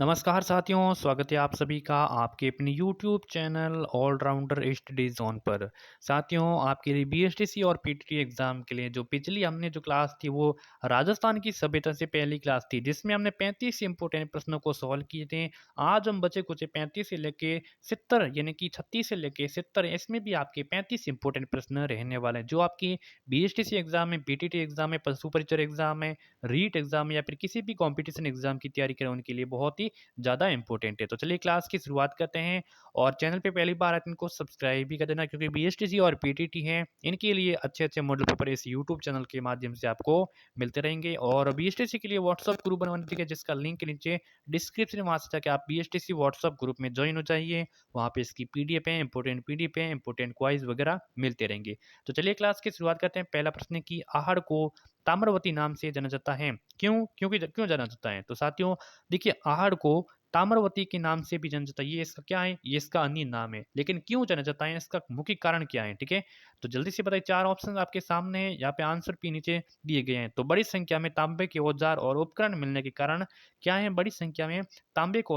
नमस्कार साथियों, स्वागत है आप सभी का आपके अपने YouTube channel allrounder study zone पर। साथियों, आपके लिए बीएसटीसी और पीटीटी एग्जाम के लिए जो पिछली हमने जो क्लास थी वो राजस्थान की सभ्यता से पहली क्लास थी, जिसमें हमने 35 इंपोर्टेंट प्रश्नों को सॉल्व किए थे। आज हम बचे कुछ 35 से लेके 70 यानी कि 36 से लेके 70, इसमें भी आपके 35 इंपोर्टेंट प्रश्न रहने वाले हैं जो आपकी बीएसटीसी एग्जाम में, पीटीटी एग्जाम में, पशु परिचर एग्जाम में, रीट एग्जाम या फिर किसी भी कॉम्पिटिशन एग्जाम की तैयारी करें उनके लिए बहुत ही ज़्यादा इंपॉर्टेंट है। तो चलिए क्लास की शुरुआत करते हैं और चैनल पे पहली बार आए तो इनको सब्सक्राइब भी कर देना, क्योंकि बीएसटीसी और पीटीटी हैं, इनके लिए अच्छे-अच्छे मॉडल पेपर इस यूट्यूब चैनल के माध्यम से आपको मिलते रहेंगे। और बीएसटीसी के लिए व्हाट्सएप ग्रुप बनवाने के लिए जिसका लिंक नीचे डिस्क्रिप्शन में, वहाँ से जाके आप बीएसटीसी व्हाट्सएप ग्रुप में ज्वाइन हो जाइए। वहाँ पे इसकी पीडीएफ है, इंपॉर्टेंट पीडीएफ है, इंपॉर्टेंट क्वाइज वगैरह मिलते रहेंगे। तो चलिए क्लास की शुरुआत करते हैं। पहला प्रश्न है कि आहड़ को ताम्रवती नाम से जाना जाता है। क्यों जाना जाता है? तो साथियों, देखिए, आहड़ को ताम्रवती के नाम से भी जाना जाता है। ये इसका क्या है? ये इसका अन्य नाम है। लेकिन क्यों जाना जाता है? इसका मुख्य कारण क्या है? ठीक है? तो जल्दी से बताइए, 4 ऑप्शन आपके सामने हैं, यहाँ पे आंसर भी नीचे दिए गए हैं। तो बड़ी संख्या में तांबे के औजार और उपकरण मिलने के कारण क्या है? बड़ी संख्या में तांबे के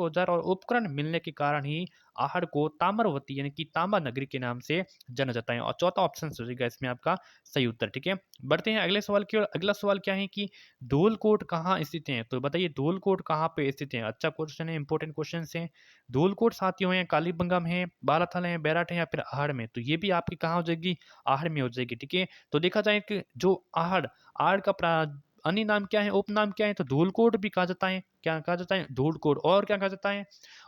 औजार और उपकरण मिलने के कारण ही आहड़ को ताम्रवती यानी कि तांबा नगरी के नाम से जाना जाता है। और चौथा ऑप्शन हो जाएगा इसमें आपका सही उत्तर। ठीक है? बढ़ते हैं अगले सवाल की ओर। अगला सवाल क्या है कि धौलकोट कहाँ स्थित है? तो बताइए, धौलकोट कहाँ पे स्थित है? अच्छा क्वेश्चन है, इंपॉर्टेंट क्वेश्चन है। धौलकोट साथियों है, कालीबंगम है, बालाथल है, बैराठ है या फिर आहड़ में? तो ये भी आपकी कहाँ हो जाएगी? आहड़ में हो जाएगी। ठीक है? तो देखा जाए कि जो आहड़ आहड़ का अन्य नाम क्या है, उपनाम क्या है? तो धौलकोट भी कहा जाता है। क्या कहा जाता है? धौलकोट। और क्या कहा जाता है?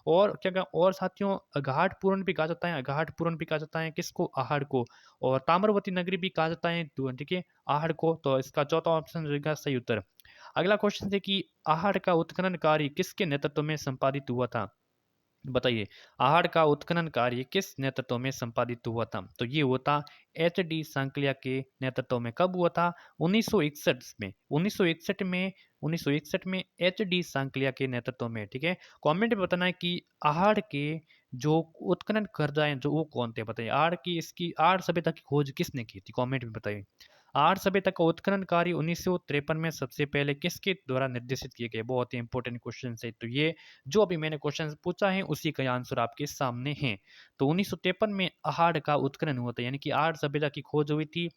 और साथियों, अघाट भी कहा जाता है। अघाट भी कहा जाता है किसको? आहड़ को। और ताम्रवती नगरी भी कहा जाता है ठीक है, आहड़ को। तो इसका चौथा ऑप्शन रहेगा सही उत्तर। अगला क्वेश्चन है कि आहड़ का उत्खनन कार्य किसके नेतृत्व में संपादित हुआ था? बताइए, आहड़ का उत्खनन कार्य किस नेतृत्व में संपादित हुआ था? तो ये हुआ था एच डी सांकलिया के नेतृत्व में। कब हुआ था? 1961 में। 1961 में एच डी सांकलिया के नेतृत्व में। ठीक है? कमेंट में बताना है कि आहड़ के जो उत्खनन कर रहे हैं जो वो कौन थे? बताइए, आहड़ सभ्यता की खोज किसने की थी? कमेंट में बताइए। आहड़ सभ्यता का उत्खनन कार्य 1953 में सबसे पहले किसके द्वारा निर्देशित किए गए? बहुत ही इंपॉर्टेंट क्वेश्चन है। तो ये जो अभी मैंने क्वेश्चन पूछा है उसी का आंसर आपके सामने है। तो 1953 में आहड़ का उत्खनन हुआ था, यानी कि आहड़ सभ्यता की खोज हुई थी।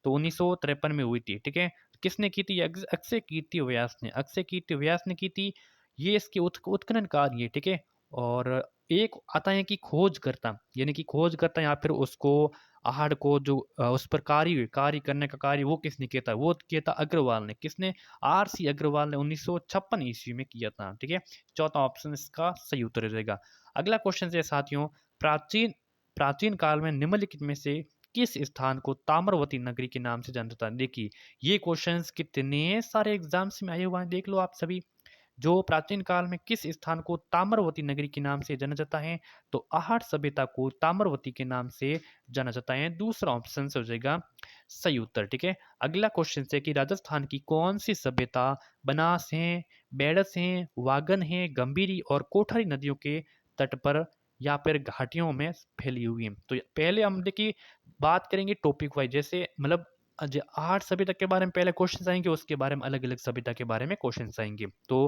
तो 1953 में हुई थी। ठीक है? किसने की थी? अक्षय कीर्ति व्यास ने। अक्षय कीर्ति व्यास ने की थी। ये इसके उत्खनन कार्य है। ठीक है? और एक आता है कि खोजकर्ता, यानी कि खोजकर्ता या फिर उसको आहड़ को जो उस पर कार्य करने का कार्य वो किसने किया था? वो किया था अग्रवाल ने। किसने? आर सी अग्रवाल ने 1956 ईस्वी में किया था। ठीक है? चौथा ऑप्शन इसका सही उत्तर हो जाएगा। अगला क्वेश्चन है साथियों, प्राचीन प्राचीन काल में निम्नलिखित में से किस स्थान को ताम्रवती नगरी के नाम से जाना जाता है? देखिए, ये क्वेश्चंस कितने सारे एग्जाम्स में आए हुए हैं, देख लो आप सभी। जो प्राचीन काल में किस स्थान को ताम्रवती नगरी के नाम से जाना जाता है? तो आहड़ सभ्यता को ताम्रवती के नाम से जाना जाता है। दूसरा ऑप्शन से हो जाएगा सही उत्तर। ठीक है? अगला क्वेश्चन है कि राजस्थान की कौन सी सभ्यता बनास है, बेडस है, वागन है, गंभीरी और कोठारी नदियों के तट पर या फिर घाटियों में फैली हुई है? तो पहले हम देखिए बात करेंगे टॉपिक वाइज, जैसे मतलब आहड़ सभ्यता के बारे में पहले क्वेश्चन आएंगे, उसके बारे में अलग अलग सभ्यता के बारे में क्वेश्चन आएंगे। तो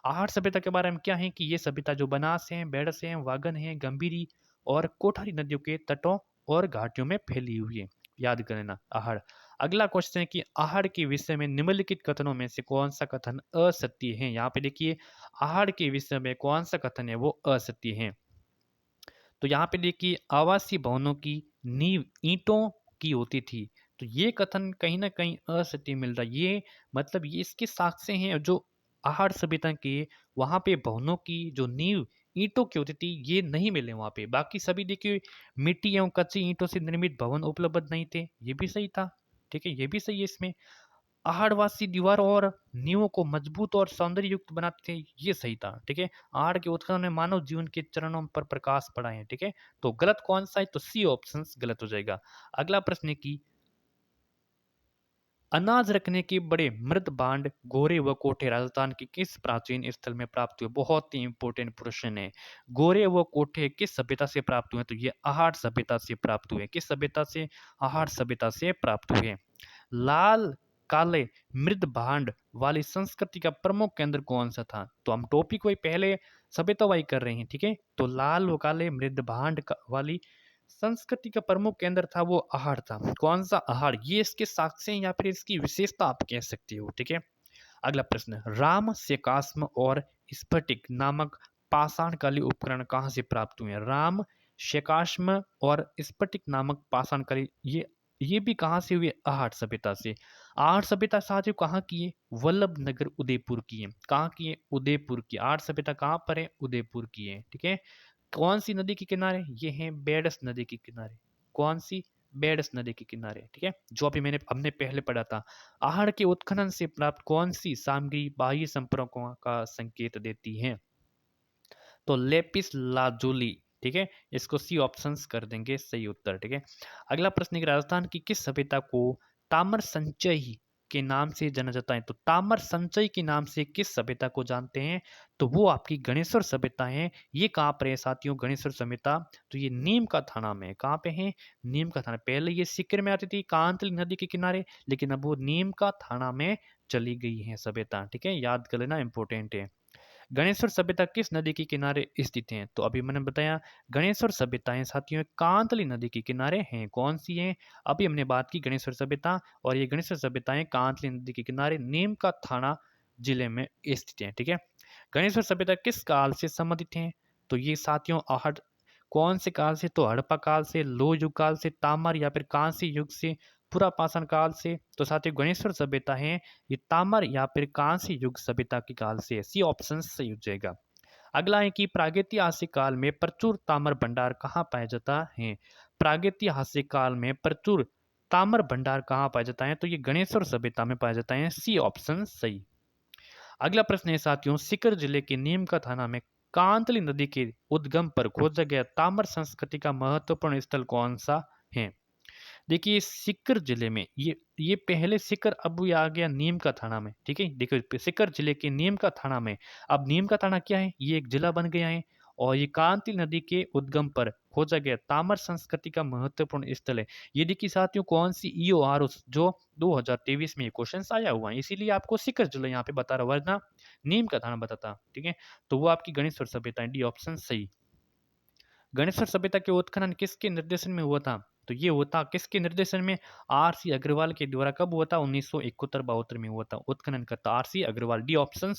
आहड़ सभ्यता के बारे में क्या है कि ये सभ्यता जो बनास है, बेडस है, वागन है, गंभीरी और कोठारी नदियों के तटों और घाटियों में फैली हुई है। याद कर लेना आहड़। अगला क्वेश्चन है कि आहड़ के विषय में निम्नलिखित कथनों में से कौन सा कथन असत्य है? यहाँ पे देखिए, आहड़ के विषय में कौन सा कथन है वो असत्य है? तो यहाँ पे देखिए, आवासीय भवनों की नींव ईंटों की होती थी। तो ये कथन कहीं न कहीं असत्य मिल रहा है। ये मतलब ये इसके साक्ष्य हैं जो आहड़ सभ्यता के वहाँ पे भवनों की जो नींव ईंटों की होती थी, ये नहीं मिले वहाँ पे। बाकी सभी देखिए मिट्टी एवं कच्ची ईंटों से निर्मित भवन उपलब्ध नहीं थे। ये भी सही था। ठीक है? ये भी सही है इसमें। आहड़वासी दीवारों और नींवों को मजबूत और सौंदर्य युक्त बनाते थे, ये सही था। ठीक है? आहड़ के उत्खनन में मानव जीवन के चरणों पर प्रकाश पड़ा है। ठीक है? तो गलत कौन सा है? तो सी ऑप्शन गलत हो जाएगा। अगला प्रश्न है कि अनाज रखने के बड़े मृत बांड गोरे व कोठे राजस्थान के किस प्राचीन स्थल में प्राप्त हुए? बहुत ही इंपॉर्टेंट प्रश्न है। गोरे व कोठे किस सभ्यता से प्राप्त हुए? तो ये आहड़ सभ्यता से प्राप्त हुए। किस सभ्यता से? आहड़ सभ्यता से प्राप्त हुए। लाल काले मृद भांड वाली संस्कृति का प्रमुख केंद्र कौन सा था? तो हम टॉपिक वही पहले सभ्यता वही कर रहे हैं, ठीक है। तो लाल व काले मृद भांड वाली संस्कृति का प्रमुख केंद्र था वो आहड़ था। कौन सा आहड़? ये इसके साक्ष्य हैं या फिर इसकी विशेषता आप कह सकते हो, ठीक है। अगला प्रश्न, राम सेकास्म और स्फटिक नामक पाषाणकालीन उपकरण कहाँ से प्राप्त हुए हैं? राम शेकाश्म और स्फटिक नामक पाषाणकालीन ये भी कहाँ से हुए? आहट सभ्यता से। आहट सभ्यता साथियों कहाँ की है? वल्लभ नगर उदयपुर की है। कहाँ की है? उदयपुर की। आहट सभ्यता कहाँ पर है? उदयपुर की है, ठीक है। कौन सी नदी के किनारे? ये है बेडस नदी के किनारे। कौन सी? बेडस नदी के किनारे, ठीक है। जो अभी हमने पहले पढ़ा था। आहड़ के उत्खनन से प्राप्त कौन सी सामग्री बाह्य संपर्कों का संकेत देती है? तो लेपिस लाजुली, ठीक है। इसको सी ऑप्शंस कर देंगे सही उत्तर, ठीक है। अगला प्रश्न है कि राजस्थान की किस सभ्यता को ताम्र संचयी के नाम से जाना जाता है? तो ताम्र संचयी के नाम से किस सभ्यता को जानते हैं? तो वो आपकी गणेश्वर सभ्यता है। ये कहाँ पर है साथियों गणेश्वर सभ्यता? तो ये नीम का थाना में। कहाँ पे है? नीम का थाना। पहले ये सीकर में आती थी कांतली नदी के किनारे, लेकिन अब वो नीम का थाना में चली गई है सभ्यता, ठीक है। याद कर लेना, इंपॉर्टेंट है। गणेश्वर सभ्यता किस नदी के किनारे स्थित है? तो अभी मैंने बताया गणेश्वर सभ्यताएं साथियों कांतली नदी के किनारे हैं। कौन सी हैं? अभी हमने बात की गणेश्वर सभ्यता, और ये गणेश्वर सभ्यताएं कांतली नदी के किनारे नीम का थाना जिले में स्थित है, ठीक है। गणेश्वर सभ्यता किस काल से संबंधित है? तो ये साथियों आहट कौन से काल से? तो हड़प्पा काल से, लोह युग काल से, ताम्र या फिर कांस्य युग से, पुरापाषाण काल से। तो साथियों गणेश्वर सभ्यता है ये ताम्र या फिर कांस्य युग सभ्यता के काल से है। सी ऑप्शन सही हो जाएगा। अगला है कि प्रागैतिहासिक काल में प्रचुर ताम्र भंडार कहाँ पाया जाता है? प्रागैतिहासिक काल में प्रचुर ताम्र भंडार कहाँ पाया जाता है? तो ये गणेश्वर सभ्यता में पाया जाता है। सी ऑप्शन सही। अगला प्रश्न है साथियों, सीकर जिले के नीम का थाना में कांतली नदी के उद्गम पर खोजा गया ताम्र संस्कृति का महत्वपूर्ण स्थल कौन सा है? देखिए सीकर जिले में ये पहले सीकर, अब ये आ गया नीम का थाना में, ठीक है। देखो सीकर जिले के नीम का थाना में, अब नीम का थाना क्या है? ये एक जिला बन गया है, और ये कांति नदी के उद्गम पर खोजा गया ताम्र संस्कृति का महत्वपूर्ण स्थल है। ये देखिए साथियों कौन सी ईओआर जो 2023 में ये क्वेश्चन आया हुआ है, इसीलिए आपको सीकर जिला यहाँ पे बता रहा, वरना नीम का थाना बताता, ठीक है। तो वो आपकी गणेश्वर सभ्यता, डी ऑप्शन सही। गणेश्वर सभ्यता के उत्खनन किसके निर्देशन में हुआ था? तो ये होता किसके निर्देशन में? आर सी अग्रवाल के द्वारा। कब हुआ था? 1971-72 में हुआ था। उत्खनन करता R C Agarwal. D option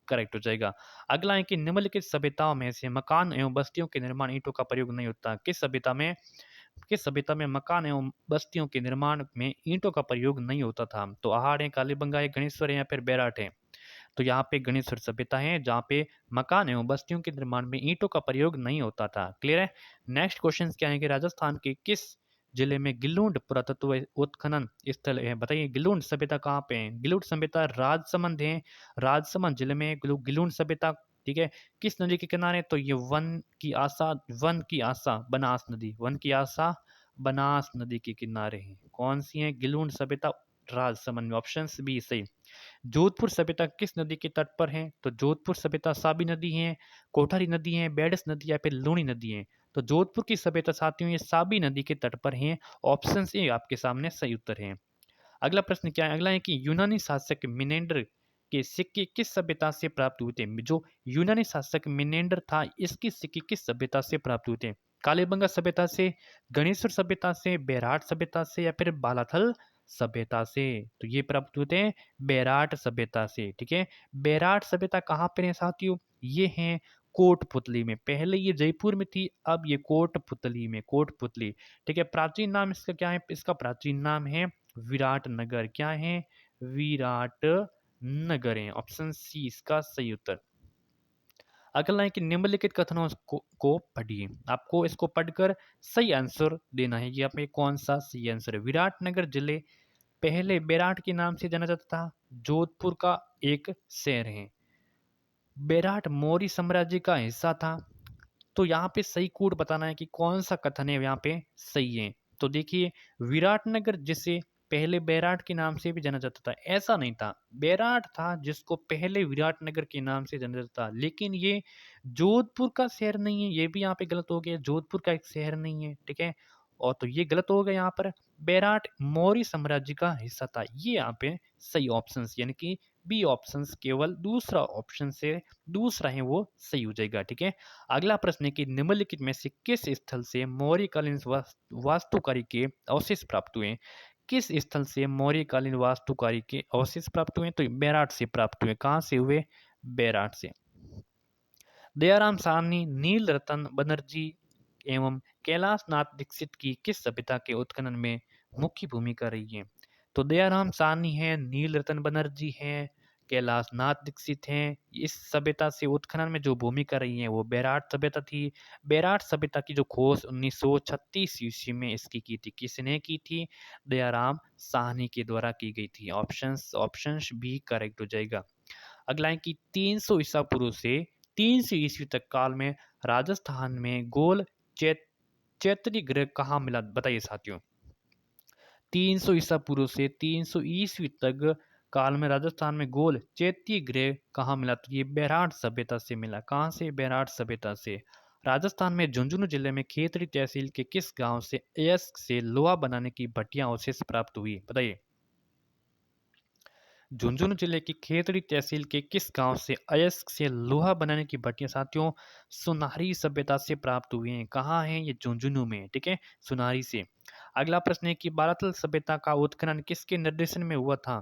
correct हो जाएगा। अगला है कि निम्नलिखित सभ्यताओं में से मकान एवं बस्तियों के निर्माण ईंटों का प्रयोग नहीं होता। किस सभ्यता में मकान एवं बस्तियों के निर्माण में ईंटों का प्रयोग नहीं होता था? तो आहड़ है, कालीबंगा है, गणेश्वर है, या फिर बैराट है? तो यहाँ पे गणेश्वर सभ्यता है जहाँ पे मकान एवं बस्तियों के निर्माण में ईंटों का प्रयोग नहीं होता था। क्लियर है। नेक्स्ट क्वेश्चन क्या है कि राजस्थान के किस जिले में गिलूंड पुरातत्व उत्खनन स्थल है? बताइए गिलूंड सभ्यता कहाँ पे है? गिलूंड सभ्यता राजसमंद है, राजसमंद जिले में गिलूंड सभ्यता, ठीक है। किस नदी के किनारे? तो ये वन की आशा बनास नदी, वन की आशा बनास नदी के किनारे है। कौन सी है? गिलूंड सभ्यता राजसमंद में। ऑप्शन बी सही। जोधपुर सभ्यता किस नदी के तट पर है? तो जोधपुर सभ्यता साबी नदी है, कोठारी नदी है, बेडस नदी या फिर लूणी नदी है? तो जोधपुर की सभ्यता साथियों ये साबी नदी के तट पर है। ऑप्शन ए आपके सामने सही उत्तर है। अगला प्रश्न क्या है? अगला है कि यूनानी शासक मिनेंडर के सिक्के किस सभ्यता से प्राप्त हुए थे? जो यूनानी शासक मिनेंडर था, इसके सिक्के किस सभ्यता से प्राप्त हुए थे? कालीबंगा सभ्यता से, गणेश्वर सभ्यता से, बेराट सभ्यता से, या फिर बालाथल सभ्यता से? तो ये प्राप्त हुए थे बेराट सभ्यता से, ठीक है। बेराट सभ्यता कहाँ पर है साथियों? ये है कोटपुतली में। पहले ये जयपुर में थी, अब ये कोटपुतली में, कोटपुतली, ठीक है। प्राचीन नाम इसका क्या है? इसका प्राचीन नाम है विराट नगर। क्या है? विराट नगर है। ऑप्शन सी इसका सही उत्तर। अगला है कि निम्नलिखित कथनों को पढ़िए। आपको इसको पढ़कर सही आंसर देना है कि आप में कौन सा सही आंसर है। विराट नगर जिले पहले बेराट के नाम से जाना जाता था, जोधपुर का एक शहर है। बेराट मौर्य साम्राज्य का हिस्सा था। तो यहाँ पे सही कोड बताना है कि कौन सा कथन है यहाँ पे सही है। तो देखिए विराटनगर जिसे पहले बैराट के नाम से भी जाना जाता था, ऐसा नहीं था। बैराट था जिसको पहले विराटनगर के नाम से जाना जाता था, लेकिन ये जोधपुर का शहर नहीं है। ये भी यहाँ पे गलत हो गया, जोधपुर का एक शहर नहीं है, ठीक है। और तो ये गलत हो गया यहाँ पर। बेराट मौर्य साम्राज्य का हिस्सा था। ये यहाँ पे सही ऑप्शन यानी कि बी ऑप्शन, केवल दूसरा ऑप्शन से दूसरा है वो सही हो जाएगा। ठीक है, अगला प्रश्न है कि निम्नलिखित में से किस स्थल से मौर्यकालीन वास्तुकारी के अवशेष प्राप्त हुए? किस स्थल से मौर्यकालीन वास्तुकारी के अवशेष प्राप्त हुए? तो बेराट से प्राप्त हुए। कहाँ से हुए? बेराट से। दयाराम साहनी, नील रतन बनर्जी एवं कैलाश नाथ दीक्षित की किस सभ्यता के उत्खनन में मुख्य भूमिका रही है? तो दयाराम साहनी है, नील रतन बनर्जी है, कैलाश नाथ दीक्षित हैं। इस सभ्यता से उत्खनन में जो भूमिका रही है वो बेराट सभ्यता थी। बेराट सभ्यता की जो खोज 1936 ईस्वी में इसकी की थी। किसने की थी? दयाराम साहनी के द्वारा की गई थी। ऑप्शंस भी करेक्ट हो जाएगा। अगला है कि 300 ईसा पूर्व से 300 ईस्वी तक काल में राजस्थान में गोल चैत्री ग्रह कहाँ मिला? बताइए साथियों। 300 ईसा पूर्व से 300 ईस्वी तक काल में राजस्थान में गोल चैत्य ग्रह कहाँ मिला? तो ये बेराट सभ्यता से मिला। कहाँ से? बेराट सभ्यता से। राजस्थान में झुंझुनू जिले में खेतड़ी तहसील के किस गांव से अयस्क से लोहा बनाने की भट्टियां अवशेष प्राप्त हुई? बताइए। झुंझुनू जिले की खेतड़ी तहसील के किस गांव से अयस्क से लोहा बनाने की भट्टियां साथियों सुनारी सभ्यता से प्राप्त हुई हैं? कहाँ हैं ये? झुंझुनू में। ठीक है, सुनारी से। अगला प्रश्न है कि बालाथल सभ्यता का उत्खनन किसके निर्देशन में हुआ था?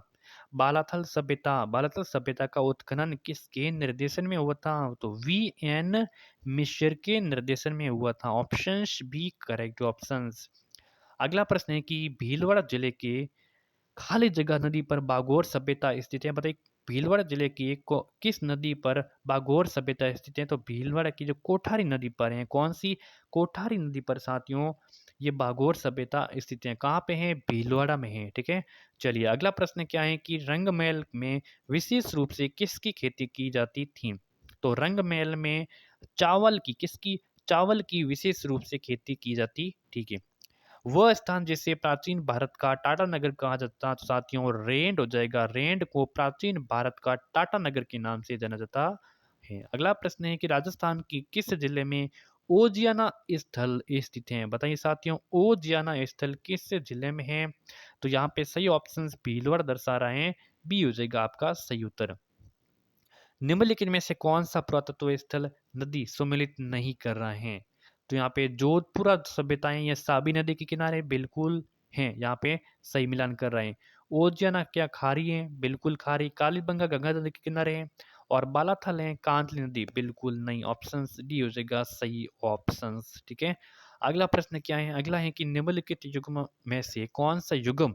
बालाथल सभ्यता का उत्खनन किसके निर्देशन में हुआ था? तो वी.एन. मिश्र के निर्देशन में हुआ था। ऑप्शंस भी करेक्ट ऑप्शंस। अगला प्रश्न है कि भीलवाड़ा जिले के खाली जगह नदी पर बागोर सभ्यता स्थित है। बताइए, भीलवाड़ा जिले की किस नदी पर बागोर सभ्यता स्थित है? तो भीलवाड़ा की जो कोठारी नदी पर है। कौन सी? कोठारी नदी पर साथियों ये बागोर सभ्यता स्थित है। कहाँ पे है? भीलवाड़ा में है। ठीक है, चलिए अगला प्रश्न क्या है कि रंगमहल में विशेष रूप से किसकी खेती की जाती थी? तो रंगमहल में चावल की विशेष रूप से खेती की जाती। ठीक है, वह स्थान जिसे प्राचीन भारत का टाटा नगर कहा जाता तो साथियों रेंड हो जाएगा। रेंड को प्राचीन भारत का टाटा नगर के नाम से जाना जाता है। अगला प्रश्न है कि राजस्थान की किस जिले में ओजियाना स्थल स्थित है? बताइए साथियों, ओजियाना स्थल किस जिले में है? तो यहाँ पे सही ऑप्शन भीलवाड़ा दर्शा रहे हैं। बी हो जाएगा आपका सही उत्तर। निम्नलिखित में से कौन सा पुरातत्व स्थल नदी सम्मिलित नहीं कर रहे हैं? तो यहाँ पे जोधपुरा सभ्यताएं या साबी नदी के किनारे बिल्कुल हैं। यहाँ पे सही मिलान कर रहे हैं। ओजियाना क्या खारी है? बिल्कुल खारी। कालीबंगा गंगा नदी के किनारे है। और बालाथल है कांतली नदी, बिल्कुल नहीं। ऑप्शन डी हो जाएगा सही ऑप्शन। ठीक है, अगला प्रश्न क्या है? अगला है कि निम्नलिखित युग्म में से कौन सा युग्म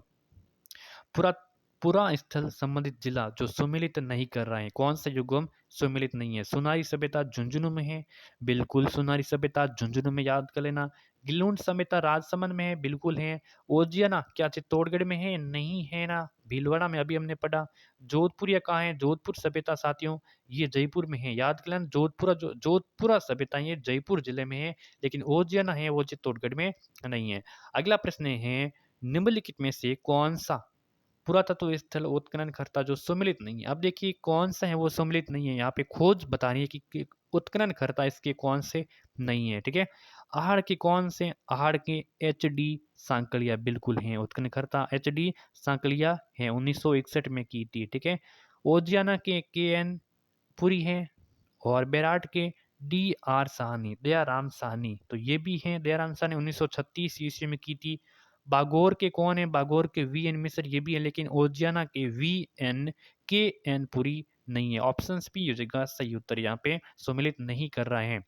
पुरा पुरा स्थल संबंधित जिला जो सुमेलित नहीं कर रहे हैं? कौन सा युग्म सुमेलित नहीं है? सुनारी सभ्यता झुंझुनू में है, बिल्कुल सुनारी सभ्यता झुंझुनू में, याद कर लेना। गिलून सभ्यता राजसमंद में है, बिल्कुल है। ओजियाना क्या चित्तौड़गढ़ में है? नहीं है ना, भीलवाड़ा में अभी हमने पढ़ा। जोधपुर या कहाँ है? जोधपुर सभ्यता साथियों ये जयपुर में है, याद कर लेना। जोधपुरा सभ्यता ये जयपुर जिले में है, लेकिन ओजियाना है वो चित्तौड़गढ़ में नहीं है। अगला प्रश्न है निम्नलिखित में से कौन सा पुरातत्व स्थल उत्खननकर्ता जो सम्मिलित नहीं है? अब देखिए कौन सा है वो सम्मिलित नहीं है। यहाँ पे खोज बता रही है कि उत्खननकर्ता इसके कौन से नहीं है। ठीक है, आहड़ के कौन से? आहड़ के एच.डी. सांकलिया बिल्कुल हैं उत्खननकर्ता। एच.डी. सांकलिया है, 1961 में की थी। ठीक है, ओजियाना के के.एन. पुरी है। और बेराट के डी.आर. साहनी, दयाराम साहनी, तो ये भी हैं। दयाराम साहनी 1936 ईस्वी में की थी। बागोर के कौन है? बागोर के वी.एन. मिश्र, ये भी है। लेकिन ओजियाना के वी.एन. के.एन. पुरी नहीं है। ऑप्शन बी हो जाएगा सही उत्तर। यहाँ पे सम्मिलित नहीं कर रहे हैं।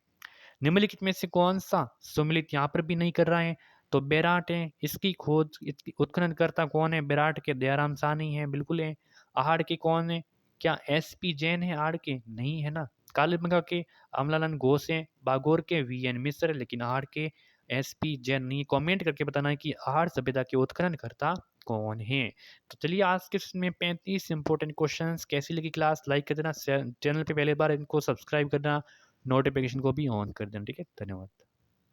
निम्नलिखित में से कौन सा सम्मिलित यहाँ पर भी नहीं कर रहा है? तो बेराट है, इसकी खोज इसकी उत्खननकर्ता कौन है? बेराट के दयाराम साहनी है, बिल्कुल है। आहड़ के कौन है? क्या एस.पी. जैन है आहड़ के? नहीं है ना। कालीबंगा के अमलानंद घोष हैं। बागोर के वी.एन. मिश्र, लेकिन आहड़ के एस.पी. जैन नहीं। कमेंट करके बताना है कि आहड़ सभ्यता के उत्खननकर्ता कौन है। तो चलिए आज के में 35 इंपॉर्टेंट क्वेश्चंस। कैसी लगी क्लास? लाइक कर देना, चैनल पे पहले बार इनको सब्सक्राइब करना, नोटिफिकेशन को भी ऑन कर देना। ठीक है, धन्यवाद।